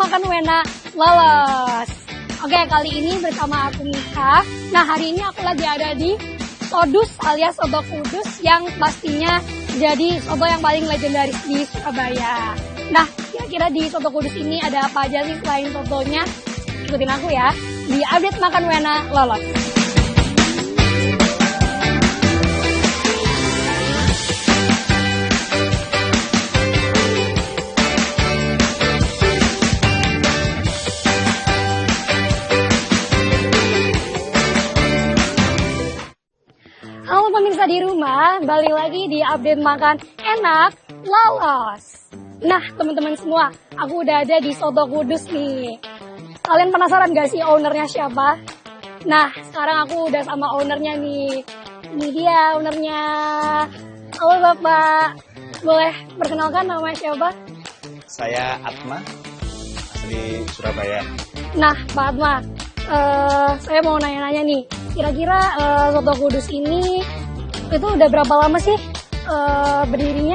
makan wena lolos. Oke, kali ini bersama aku Mika. Nah, hari ini aku lagi ada di Sodus alias Soto Kudus yang pastinya jadi soto yang paling legendaris di Surabaya. Nah, kira-kira di Soto Kudus ini ada apa aja sih selain sotonya? Ikutin aku ya di update makan wena lolos. Halo pemirsa di rumah, balik lagi di update makan enak lolos. Nah teman-teman semua, aku udah ada di Soto Kudus nih. Kalian penasaran gak sih ownernya siapa? Nah sekarang aku udah sama ownernya nih. Ini dia ownernya. Halo Bapak, boleh perkenalkan namanya siapa? Saya Atma, asli Surabaya. Nah Pak Atma, saya mau nanya-nanya nih. Kira-kira Soto Kudus ini itu udah berapa lama sih berdirinya?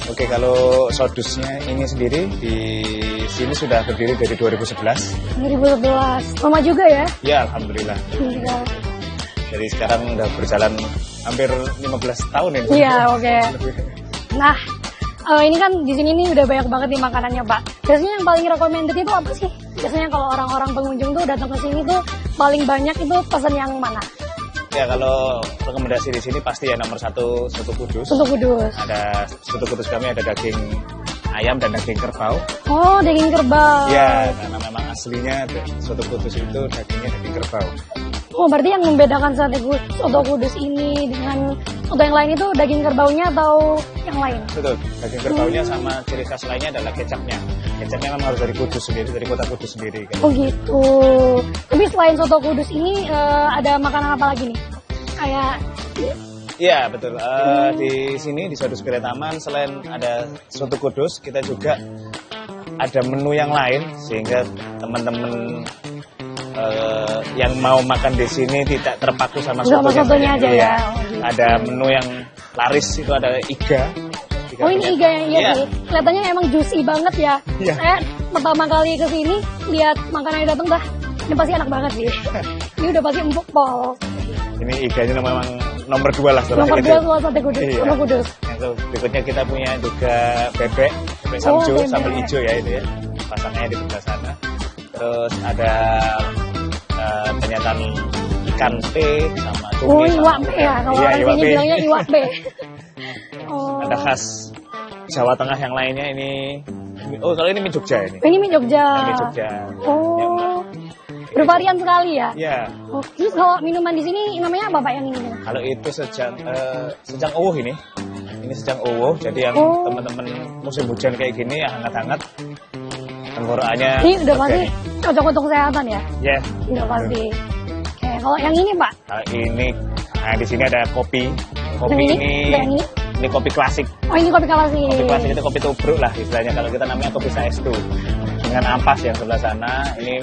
Oke, kalau Sodusnya ini sendiri di sini sudah berdiri dari 2011. 2011, lama juga ya? Ya, alhamdulillah. Iya. Jadi sekarang udah berjalan hampir 15 tahun ini. Iya, oke. Nah, ini kan di sini nih udah banyak banget nih makanannya, Pak. Biasanya yang paling recommended itu apa sih? Biasanya kalau orang-orang pengunjung tuh datang ke sini tuh paling banyak itu pesan yang mana? Ya, kalau rekomendasi di sini pasti ya nomor satu Soto Kudus. Soto Kudus. Ada Soto Kudus kami ada daging ayam dan daging kerbau. Oh, daging kerbau. Ya, karena memang aslinya Soto Kudus itu dagingnya daging kerbau. Oh, berarti yang membedakan Soto Kudus ini dengan soto yang lain itu daging kerbaunya atau yang lain? Betul, daging kerbaunya sama ciri khas lainnya adalah kecapnya. Kecapnya memang harus dari Kudus sendiri, dari kota Kudus sendiri. Oh gitu. Tapi selain Soto Kudus ini ada makanan apa lagi nih? Kayak Iya betul. Di sini di Sodus Gere Taman selain ada Soto Kudus, kita juga ada menu yang lain sehingga teman-teman yang mau makan di sini tidak terpaku sama sotonya aja ya. Ada menu yang laris itu ada iga. Oh ini iga yang iya sih. Kelihatannya emang juicy banget ya. Iya. Saya pertama kali ke sini lihat makanannya datang dah. Ini pasti enak banget sih. Ini udah pasti empuk pol. Ini iganya memang nomor 2 lah. Nomor 2 setelah Sate Kudus. Iya. Soto Kudus. Yang berikutnya kita punya juga bebek samju, bebek. sambal hijau ya ini ya. Pasangnya di sebelah sana. Terus ada penyataan ikan pe sama cumi. Oh iwak pe ya. Kalau orang sini bilangnya iwak pe. Oh. Ada khas Jawa Tengah yang lainnya ini. Oh kalau ini mie Jogja ini. Ini mie Jogja. Mie Jogja. Oh. Bervarian sekali ya. Iya. Oh, terus kalau minuman di sini namanya apa Pak yang ini? Kalau itu sejang uwuh ini. Ini sejang uwuh. Jadi yang teman-teman musim hujan kayak gini ya hangat-hangat. Tenggorokannya. Ini udah pasti cocok untuk kesehatan ya. Ya. Udah pasti. Oke, kalau yang ini Pak? Kalau ini, nah di sini ada kopi. Kopi Yang ini kopi klasik. Oh ini kopi klasik. Kopi klasik itu kopi tubruk lah istilahnya. Kalau kita namanya kopi saestu. Dengan ampas yang sebelah sana. Ini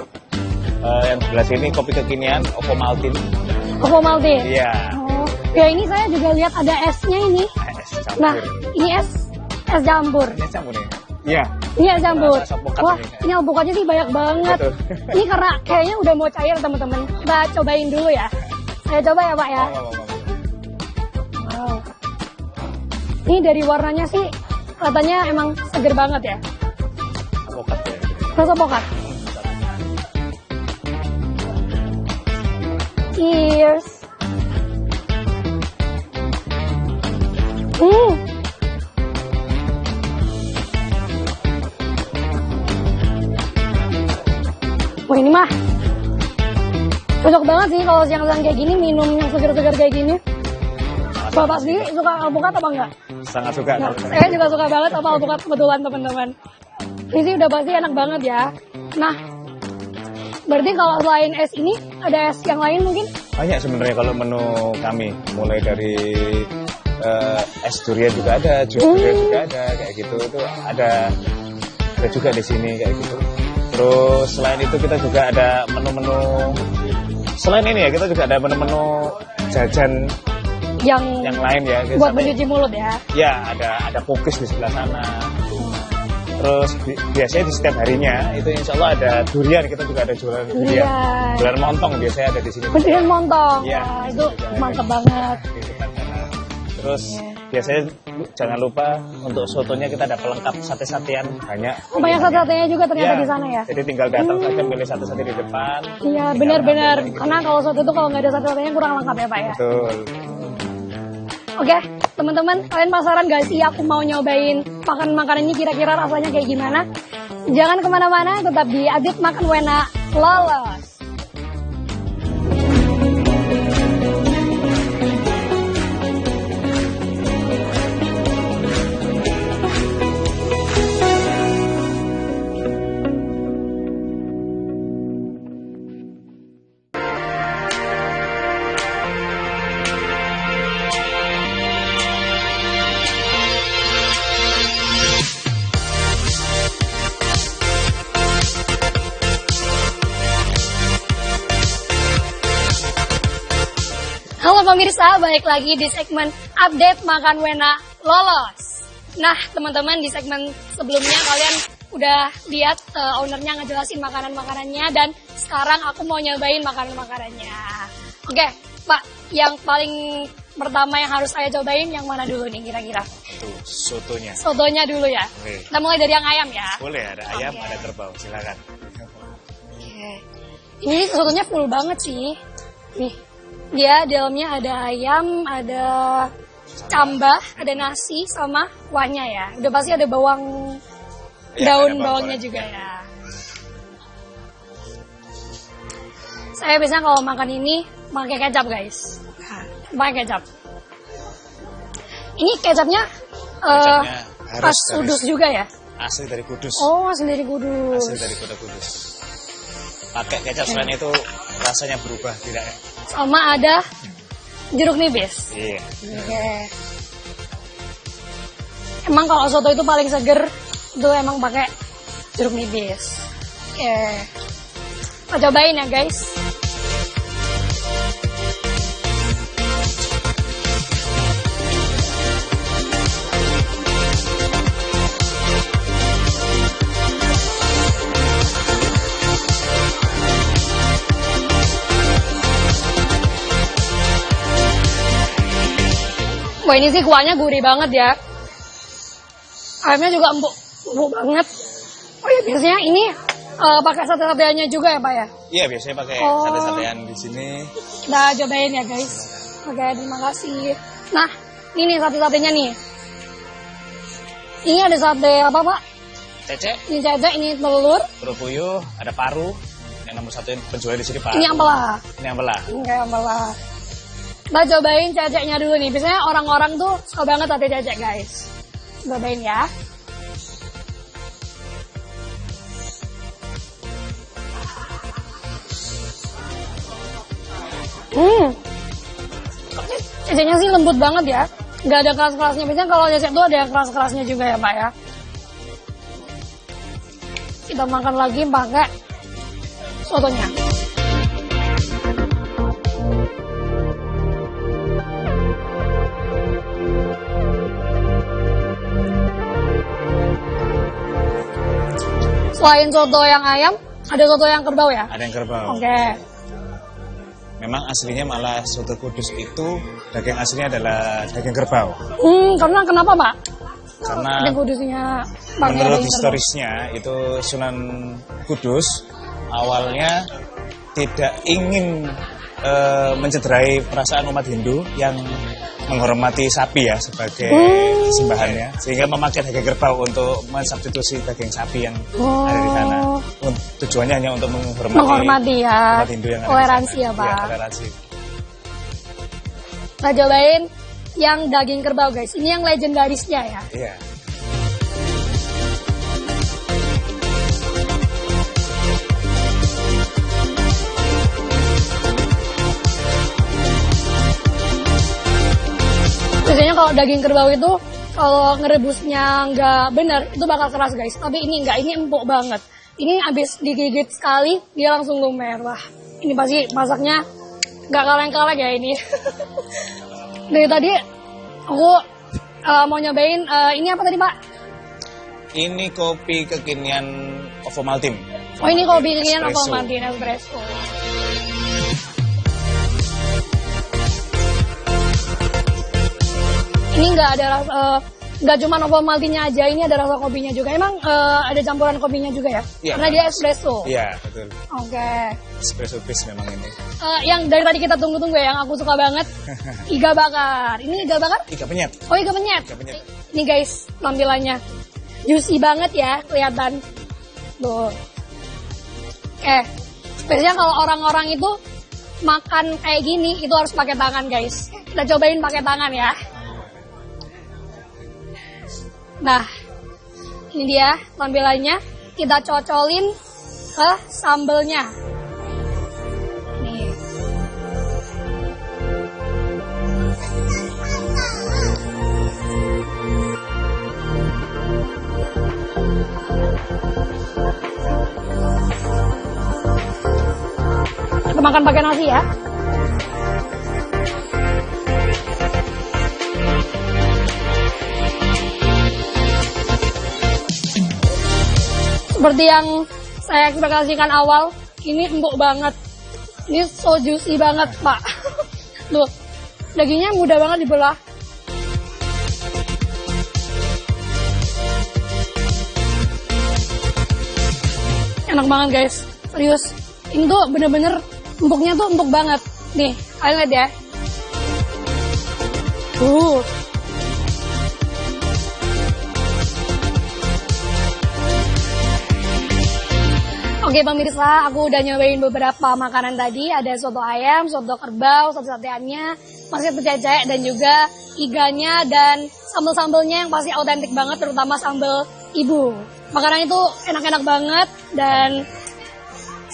yang sebelah sini kopi kekinian Ovo Maltin. Ovo Maltin. Iya. Oh, ya ini saya juga lihat ada esnya ini. Es campur. Nah, ini es campur. Ini es campur nih. Iya. Ini es campur. Rasa alpukat Wah, ini. ini alpukatnya sih banyak banget. Betul. Ini karena kayaknya udah mau cair teman-teman. Kita cobain dulu ya. Saya coba ya Pak ya. Wow. Ini dari warnanya sih katanya emang seger banget ya. Alpukat ya. Rasa alpukat. Cheers. Wah ini mah cocok banget sih kalau siang-siang kayak gini minum yang segar-segar kayak gini. Bapak sendiri suka alpukat apa enggak? Sangat suka. Nah, saya juga suka banget sama alpukat kebetulan teman-teman. Ini sih udah pasti enak banget ya. Nah, berarti kalau selain es ini ada es yang lain mungkin? Banyak sebenarnya kalau menu kami, mulai dari es durian juga ada, jus durian juga ada, kayak gitu itu ada juga di sini kayak gitu. Terus selain itu kita juga ada menu-menu selain ini ya kita juga ada menu-menu jajan yang lain ya. Buat mencuci mulut ya. Ya ada pukis di sebelah sana. Terus biasanya di setiap harinya itu insya Allah ada durian, kita juga ada jualan durian. Durian montong biasanya ada di sini. Durian montong, Iya, wah itu mantep banget. Di depan sana. Terus biasanya jangan lupa untuk sotonya kita ada pelengkap sate-satean banyak. Oh, banyak sate-satenya juga ternyata Iya, di sana ya. Jadi tinggal datang saja pilih sate-sate di depan. Iya benar-benar, karena kalau soto itu kalau nggak ada sate-satenya kurang lengkap ya Pak ya. Betul. Oke, teman-teman, kalian penasaran gak sih aku mau nyobain makanan ini kira-kira rasanya kayak gimana? Jangan kemana-mana, tetap di Adit Makan Wena Lolos. Halo pemirsa, balik lagi di segmen Update Makan Wena Lolos. Nah teman-teman, di segmen sebelumnya kalian udah lihat ownernya ngejelasin makanan-makanannya, dan sekarang aku mau nyobain makanan-makanannya. Oke Pak, yang paling pertama yang harus saya cobain yang mana dulu nih kira-kira? Tuh, sotonya. Sotonya dulu ya. Oke. Kita mulai dari yang ayam ya. Boleh, ada ayam, Oke. ada kerbau, silakan. Oke. Ini sotonya full banget sih. Nih, dia dalamnya ada ayam, ada cambah, ada nasi, sama kuahnya ya. Udah pasti ada bawang, Ya, daun ada bawangnya goreng. juga ya. Saya biasanya kalau makan ini pakai kecap guys. Pakai kecap. Ini kecapnya, Kecapnya harus khas dari- Kudus juga ya? Asli dari Kudus. Oh, sendiri Kudus. Asli dari kota Kudus. Pakai kecap selain itu rasanya berubah tidak? Sama ada jeruk nipis. Iya. Oke. Emang kalau soto itu paling seger itu emang pakai jeruk nipis. Oke. Kita cobain ya guys. Wah ini sih kuahnya gurih banget ya. Ayamnya juga empuk banget. Oh ya biasanya ini pakai sate-sateannya juga ya Pak ya? Iya, biasanya pakai Oh. sate-satean di sini. Kita cobain ya guys. Oke, terima kasih. Nah, ini nih sate-satenya nih. Ini ada sate apa Pak? Cecek, Ini cecek, ini telur, telur puyuh, ada paru. Yang nomor satu penjual di sini paru. ini ampela. Ini ampela. Ini kayak ampela. Kita cobain ceceknya dulu nih. Biasanya orang-orang tuh suka banget sate cecek guys. Cobain ya. Ceceknya sih lembut banget ya. Nggak ada keras-kerasnya. Biasanya kalau cecek tuh ada yang keras-kerasnya juga ya Pak ya. Kita makan lagi pakai sotonya. Selain soto yang ayam, ada soto yang kerbau ya? Ada yang kerbau. Oke. Memang aslinya malah soto Kudus itu daging aslinya adalah daging kerbau. Karena kenapa Pak? Karena Daging kudusnya pakai menurut daging kerbau. historisnya itu Sunan Kudus awalnya tidak ingin mencederai perasaan umat Hindu yang menghormati sapi ya sebagai sembahannya, sehingga memakai daging kerbau untuk mensubstitusi daging sapi yang ada di sana. Tujuannya hanya untuk Menghormati ya. umat Hindu yang ada di Toleransi sana. ya Pak. Iya, toleransi. Nah cobain yang daging kerbau guys. Ini yang legendarisnya ya. Iya. Biasanya kalau daging kerbau itu kalau ngerebusnya nggak bener itu bakal keras guys. Tapi ini nggak, ini empuk banget. Ini abis digigit sekali dia langsung lumer. Wah ini pasti masaknya nggak kaleng-kaleng ya ini. Dari tadi aku mau nyobain ini apa tadi Pak? Ini kopi kekinian Ovomaltine. Oh ini kopi kekinian Espresso. Ovomaltine espresso. Ini nggak ada rasa, nggak cuma Ovomaltine-nya aja, ini ada rasa kopinya juga. Emang ada campuran kopinya juga ya? Iya, Karena dia espresso. Iya, betul. Oke. Espresso base memang ini. Yang dari tadi kita tunggu-tunggu ya, yang aku suka banget, iga bakar. Ini iga bakar? Iga penyet. Oh iga penyet. Iga penyet. Ini guys, tampilannya juicy banget ya, kelihatan. Tuh. Biasanya kalau orang-orang itu makan kayak gini, itu harus pakai tangan guys. Kita cobain pakai tangan ya. Nah, ini dia tampilannya. Kita cocolin ke sambelnya. Nih. Kita makan pakai nasi ya. Seperti yang saya ekspektasikan awal, ini empuk banget. Ini so juicy banget, Pak. Tuh, dagingnya mudah banget dibelah. Enak banget, guys. Serius. Ini tuh bener-bener empuknya tuh empuk banget. Nih, kalian lihat ya. Oke pemirsa, aku udah nyobain beberapa makanan tadi. Ada soto ayam, soto kerbau, sate-sateannya, masih pececek, dan juga iganya, dan sambal-sambalnya yang pasti autentik banget, terutama sambal ibu. Makanan itu enak-enak banget, dan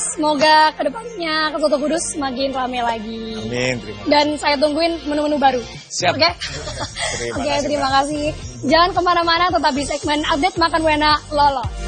semoga kedepannya ke Soto Kudus semakin ramai lagi. Amin, terima kasih. Dan saya tungguin menu-menu baru. Siap. Oke? Oke, terima kasih. Jangan kemana-mana, tetap di segmen update Makan Wena Lolos.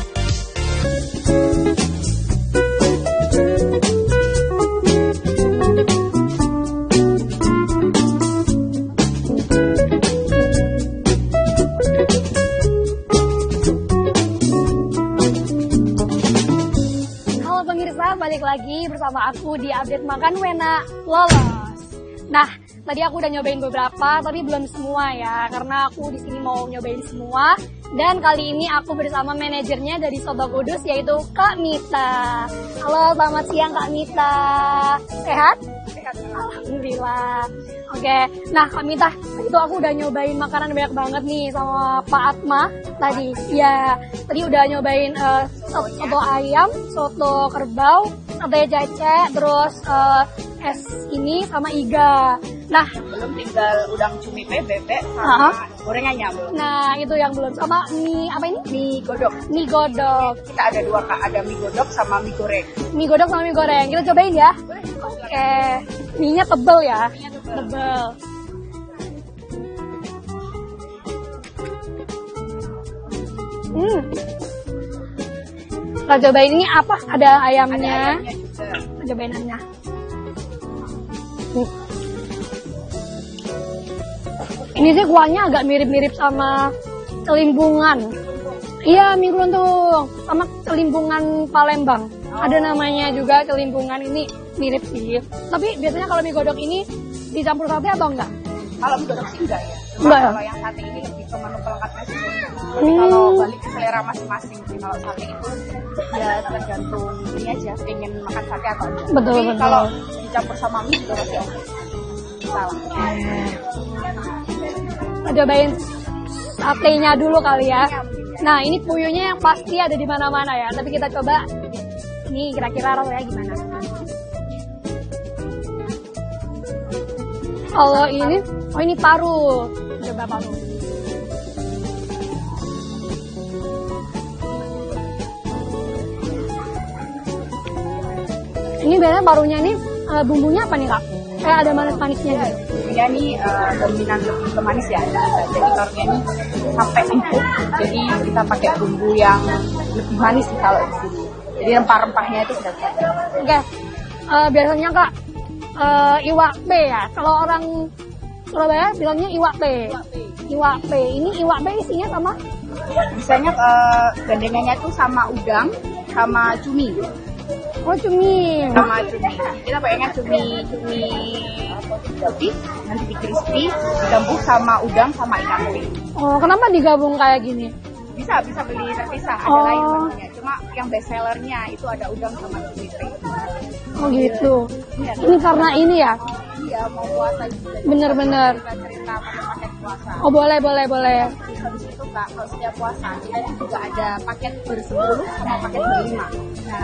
Balik lagi bersama aku di update Makan Wena Lolos. Nah, tadi aku udah nyobain beberapa, tapi belum semua ya, karena aku di sini mau nyobain semua. Dan kali ini aku bersama manajernya dari Soto Kudus, yaitu Kak Mita. Halo, selamat siang Kak Mita. Sehat? Sehat, alhamdulillah. Oke, nah Kak Mita, itu aku udah nyobain makanan banyak banget nih sama Pak Atma tadi. Ya, tadi udah nyobain soto ayam, soto kerbau, sate cecek, terus es ini sama iga. Nah, belum tinggal udang cumi bebek sama gorengannya belum. Nah, itu yang belum. Sama mie apa ini? Mie godok. Mie godok. Kita ada dua Kak, ada mie godok sama mie goreng. Mie godok sama mie goreng. Kita cobain ya. Oke. Mie-nya tebel ya. Tebel. Kita cobain ini apa? Ada ayamnya. Ada ayamnya juga. Kita cobain ayamnya. Ini sih kuahnya agak mirip-mirip sama celimpungan. Iya, mie keluntung sama celimpungan Palembang. Ada namanya juga celimpungan, ini mirip sih. Tapi biasanya kalau mie godok ini dicampur sate atau enggak? Kalau mie godok sih enggak ya. Cuma Enggak ya? kalau yang sate ini lebih ke menu pelengkapnya sih. Jadi kalau balik ke selera masing-masing sih. Kalau sate itu ya tergantung ini aja, pengen makan sate atau enggak. Betul, Tapi betul. kalau dicampur sama mie juga masih oke. Salah. Kita cobain satenya dulu kali ya. Nah, ini puyuhnya yang pasti ada di mana-mana ya. Tapi kita coba ini kira-kira rasanya gimana. Kalau ini, oh ini paru. Coba paru. Ini biasanya parunya ini bumbunya apa nih Kak? Kayak ada manis-manisnya gitu. Dia ini dominan lebih ke manis ya. Jadi telurnya ini sampai empuk. Jadi kita pakai bumbu yang lebih manis sih kalau di sini. Jadi rempah-rempahnya itu sudah ada. Oke. Biasanya Kak iwak P ya. Kalau orang Surabaya bilangnya iwak P. Iwak P. Ini iwak P isinya sama Biasanya gandengannya tuh sama udang, sama cumi. Oh, cumi. Sama cumi. Kita pengen cumi putih, nanti di crispy, digabung sama udang sama ikan teri. Oh, kenapa digabung kayak gini? Bisa beli terpisah, ada Oh. lain menunya. Cuma yang best sellernya itu ada udang sama cumi teri. Oh gitu. Iya, Ini karena ini ya? iya mau puasa juga. Bener-bener. Cerita paket puasa. Oh boleh. Habis itu Kak, kalau setiap puasa kita juga ada paket ber-10 sama paket ber-5. Nah,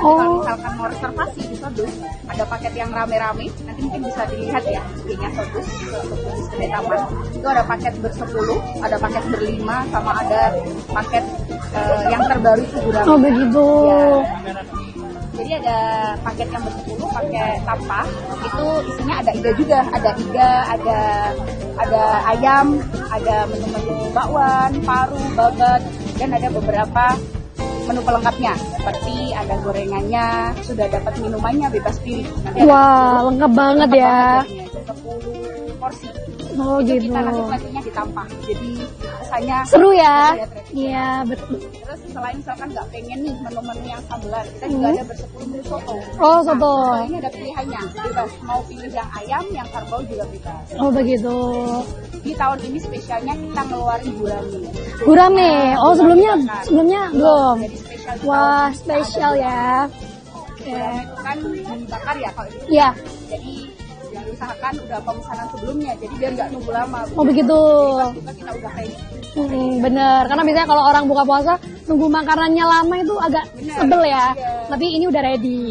Oh. kalau misalkan mau reservasi di Sodus, ada paket yang rame-rame, nanti mungkin bisa dilihat ya, IG-nya Sodus, Sodus Kedai Taman. Itu ada paket ber-10, ada paket ber-5, sama ada paket yang terbaru itu gurame. Oh begitu. Ya. Jadi ada paket yang ber-10, pakai tampah, itu isinya ada iga juga, ada iga, ada ayam, ada menu-menu bakwan, paru, babat, dan ada beberapa menu pelengkapnya, seperti ada gorengannya, sudah dapat minumannya bebas pilih. Nanti ada Wah, lengkap banget ya. 10 porsi. Oh Jadi gitu. kita nanti platingnya ditampah, jadi kesannya Seru ya? seru tradisional. Iya betul. Terus selain misalkan nggak pengen nih menu-menu yang sambelan, kita juga ada ber-10 menu soto. Oh soto. Nah, ini ada pilihannya, bebas. Mau pilih yang ayam, yang kerbau juga bebas. Oh begitu. Di tahun ini spesialnya kita ngeluarin gurame. Gurame. Oh sebelumnya belum. Jadi spesial. di Wah tahun ini spesial kita ya. ada gurame itu kan dibakar ya kalau ini. Iya. Jadi diusahakan udah pemesanan sebelumnya, jadi biar nggak nunggu lama. Oh begitu. Juga kita udah ready. Bener. Karena biasanya kalau orang buka puasa nunggu makanannya lama itu agak Bener. sebel ya. Iya. Tapi ini udah ready.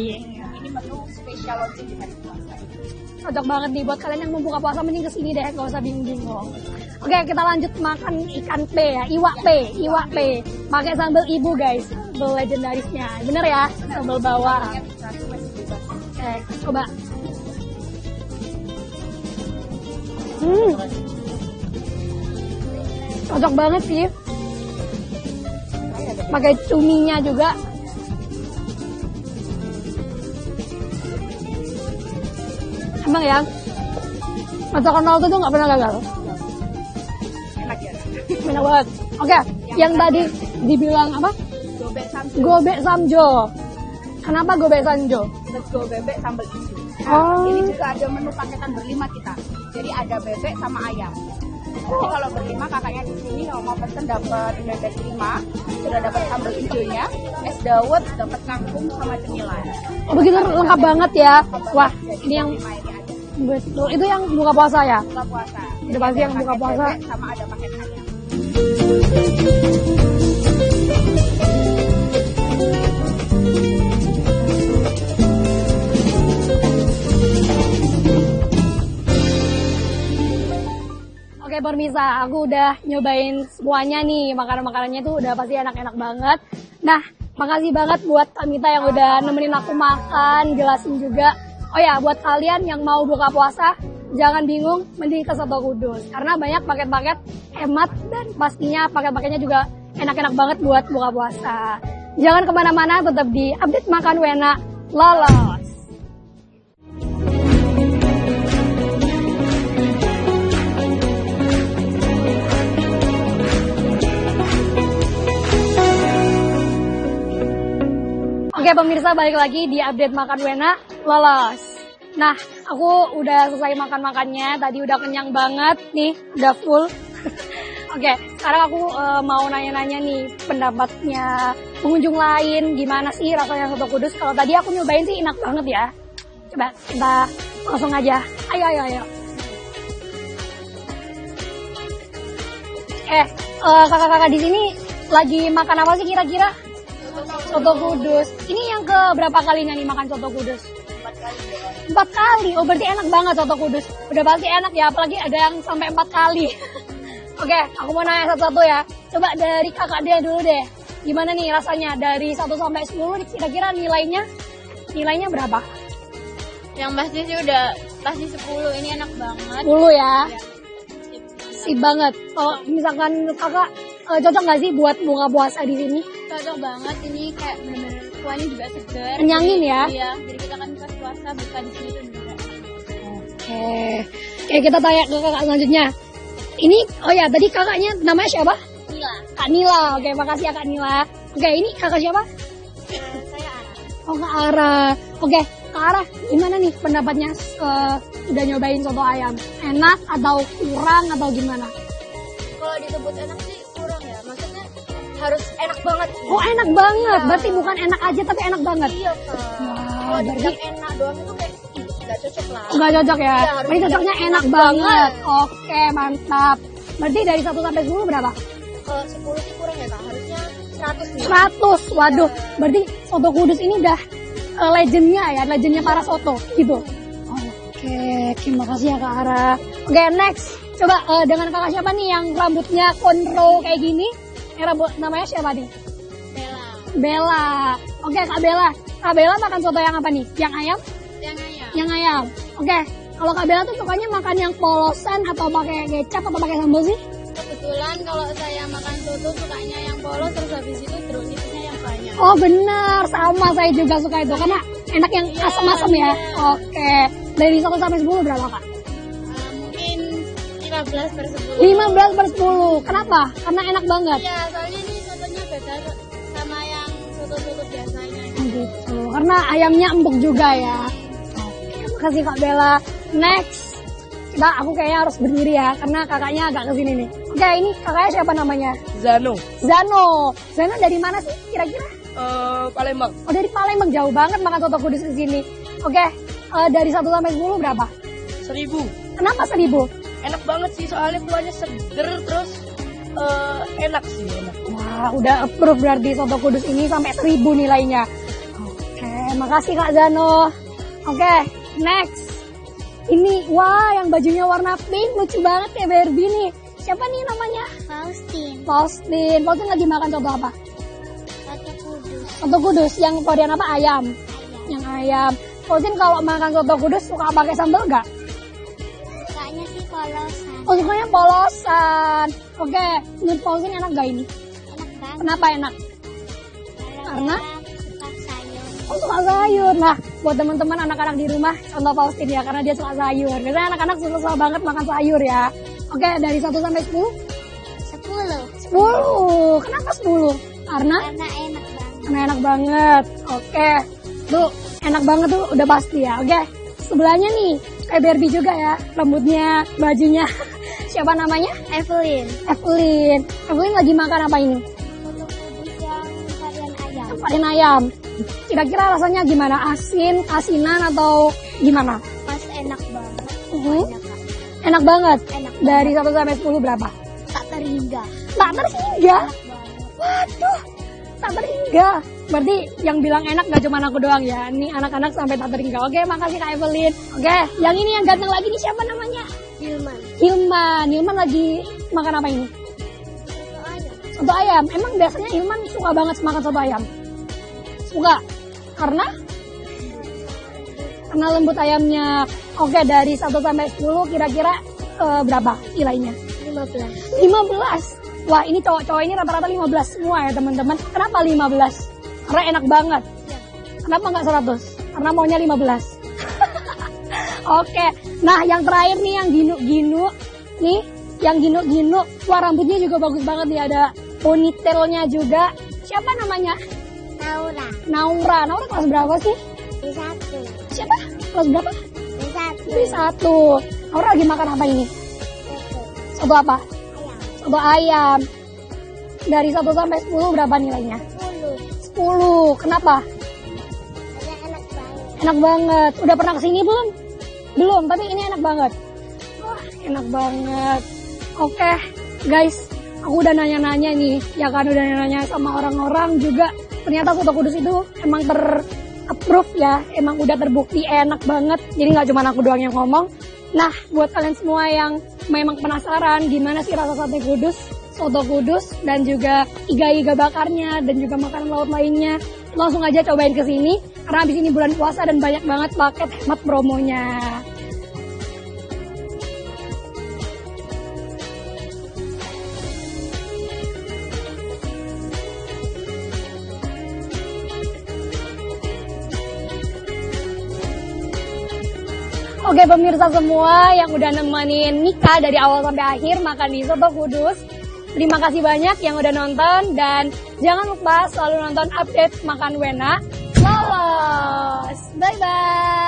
Ini menu spesial launching di hari puasa. Cocok banget nih buat kalian yang mau buka puasa, mending kesini deh, gak usah bingung-bingung. Oke, kita lanjut makan ikan pe ya, iwak pe. Pakai sambal ibu guys, sambal legendarisnya. Bener ya, sambal bawang. Satu masih bebas. Oke, coba. Cocok banget sih. Pakai cuminya juga. Emang ya, masakan Naruto tuh nggak pernah gagal. Enak ya. Enak banget. Oke, yang tadi dibilang apa? Gobek sambil Gobek samjo. Kenapa gobek samjo? Sego bebek sambal hijau. Oh. Ini juga ada menu paketan berlima kita. Jadi ada bebek sama ayam. Jadi kalau berlima kakaknya di sini kalau mau pesen dapat bebek 5, sudah dapat sambal hijaunya, es dawet, dapat kangkung sama cemilan. Oh begitu lengkap banget ya. Wah, Jadi ini yang berlima ini ada betul. Itu yang buka puasa ya? buka puasa. Udah pasti yang buka Paket puasa. bebek sama ada paket ayam. Oke pemirsa, aku udah nyobain semuanya nih. Makanan-makanannya tuh udah pasti enak-enak banget. Nah, makasih banget buat Kak Mita yang udah nemenin aku makan, jelasin juga. Oh ya, buat kalian yang mau buka puasa, jangan bingung, mending ke Soto Kudus. Karena banyak paket-paket hemat dan pastinya paket-paketnya juga enak-enak banget buat buka puasa. Jangan kemana-mana, tetap di Update Makan Wena Lolos. Oke pemirsa, balik lagi di Update Makan Wena Lolos. Nah, aku udah selesai makan-makannya, tadi udah kenyang banget nih, udah full. Oke, sekarang aku mau nanya-nanya nih pendapatnya pengunjung lain, gimana sih rasanya Soto Kudus. Kalau tadi aku nyobain sih enak banget ya. Coba kita langsung aja, ayo. Kakak-kakak di sini lagi makan apa sih kira-kira? Soto Kudus. Ini yang ke berapa kalinya nih makan Soto Kudus? 4 kali. Oh berarti enak banget Soto Kudus. Udah pasti enak ya, apalagi ada yang sampai 4 kali. Oke, aku mau nanya satu-satu ya. Coba dari kakak dia dulu deh. Gimana nih rasanya? Dari 1 sampai 10 kira-kira nilainya berapa? Yang pasti sih udah pasti 10, ini enak banget. 10 ya? Sip banget. Kalau misalkan kakak cocok nggak sih buat buka puasa di sini? Cocok banget, ini kayak bener-bener kuahnya juga segar. Kenyangin ya? Iya, jadi kita kan pas puasa buka di sini tuh juga. Oke, kita tanya ke kakak selanjutnya. Ini, oh ya tadi kakaknya namanya siapa? Mila. Kak Nila. Oke, makasih ya Kak Nila. Oke, ini kakak siapa? Saya Ara. Oh, Kak Ara. Oke, Kak Ara, gimana nih pendapatnya udah nyobain soto ayam? Enak atau kurang atau gimana? Kalau disebut enak sih kurang ya. Maksudnya harus enak banget. Oh, enak banget. Berarti bukan enak aja tapi enak banget. Iya Kak. Wah, Kalau berarti dibilang enak doang itu kayak nggak cocok lah. nggak cocok ya? Iya, harus Ini cocoknya enak enak banget. Oke, mantap. Berarti dari 1 sampai 10 berapa? Kalau 10 sih kurang ya Kak. Harusnya 100 nih. 100. Waduh, berarti soto Kudus ini udah legendnya ya, legendnya para soto gitu. Oke, terima kasih ya Kak Ara. Oke, next. Coba dengan kakak siapa nih yang rambutnya konro kayak gini? Namanya siapa nih? Bella. Bella. Oke, Kak Bella. Kak Bella makan soto yang apa nih? Yang ayam? Yang ayam. Yang ayam. Oke, kalau Kak Bella tuh sukanya makan yang polosan atau pakai kecap atau pakai sambal sih? Kebetulan kalau saya makan soto sukanya yang polos, terus habis itu jeruk nipisnya yang banyak. Oh benar, sama saya juga suka itu karena enak yang asam-asam ya. Oke, dari 1 sampai 10 berapa Kak? Mungkin 15/10. 15/10. Kenapa? Karena enak banget. Iya, soalnya ini sotonya beda sama yang soto-soto biasanya. Gitu. Karena ayamnya empuk juga ya. Oke, makasih Kak Bella. Next. Coba aku kayaknya harus berdiri ya karena kakaknya agak kesini nih. Oke, ini kakaknya siapa namanya? Zano, Zano. Zano dari mana sih kira-kira? Palembang. Oh dari Palembang, jauh banget makan soto Kudus di sini. Oke, dari 1 sampai 10 berapa? 1000. Kenapa 1000? Enak banget sih soalnya kuahnya seger terus enak sih enak. Wah, udah approve berarti soto Kudus ini sampai 1000 nilainya. Oke, makasih Kak Zano. Oke, next. Ini, wah yang bajunya warna pink, lucu banget ya Barbie nih. Siapa nih namanya? Faustin. Faustin. Faustin lagi makan soto apa? Soto Kudus. Soto Kudus, yang Korean apa? Ayam. Yang ayam. Faustin kalau makan soto Kudus suka pakai sambal nggak? Sukanya sih polosan. Oh, sukanya polosan. Oke, menurut Faustin enak gak ini? Enak banget. Kenapa enak? Karena? Suka sayur. Oh, suka sayur. Nah, buat teman-teman anak-anak di rumah, contoh Faustin ya, karena dia suka sayur. Biasanya anak-anak suka banget makan sayur ya. Oke, dari 1 sampai 10? 10. 10. Kenapa 10? Karena Karena enak banget. enak banget. Oke, tuh enak banget tuh udah pasti ya. Oke, sebelahnya nih kayak Barbie juga ya, rambutnya, bajunya. Siapa namanya? Evelyn. Evelyn. Evelyn lagi makan apa ini? Soto Kudus yang varian ayam. Varian ayam. Kira-kira rasanya gimana? Asin, asinan atau gimana? Pas enak banget. Mhm. Enak Kak. Enak banget. Enak Dari 1 sampai 10 berapa? Tak terhingga. Tak terhingga. Enak banget. Waduh, tak terhingga. Berarti yang bilang enak gak cuma aku doang ya. Ini anak-anak sampai tak terhingga. Oke, makasih Kak Evelyn. Oke, yang ini yang ganteng lagi nih siapa namanya? Hilman. Hilman. Hilman lagi makan apa ini? Soto ayam. Soto ayam. Emang biasanya Hilman suka banget makan soto ayam? Suka? Karena lembut ayamnya. Oke, dari 1 sampai 10 kira-kira berapa nilainya? 15. 15. Wah, ini cowok-cowok ini rata-rata 15 semua ya teman-teman. Kenapa 15? Karena enak banget. Kenapa nggak 100? Karena maunya 15. Oke, nah yang terakhir nih yang ginu-ginu. Nih, yang ginu-ginu. Wah, rambutnya juga bagus banget nih. Ada ponytailnya juga. Siapa namanya? Naura. Naura. Naura kelas berapa sih? B1. Siapa? Kelas berapa? B1. B1. Naura lagi makan apa ini? Soto apa? Ayam. Soto ayam. Dari 1 sampai 10 berapa nilainya? 10. 10. Kenapa? Karena enak banget. Enak banget. Udah pernah kesini belum? Belum, tapi ini enak banget. Wah, enak banget. Oke, guys. Aku udah nanya-nanya nih. Ya kan, udah nanya sama orang-orang juga. Ternyata soto Kudus itu emang ter-approve ya. Emang udah terbukti enak banget. Jadi nggak cuma aku doang yang ngomong. Nah, buat kalian semua yang memang penasaran gimana sih rasa sate Kudus, soto Kudus, dan juga iga-iga bakarnya, dan juga makanan laut lainnya, langsung aja cobain ke sini. Karena habis ini bulan puasa dan banyak banget paket hemat promonya. Oke pemirsa semua yang udah nemenin Nika dari awal sampai akhir makan di soto Kudus. Terima kasih banyak yang udah nonton dan jangan lupa selalu nonton update Makan Wena Lolos. Bye bye.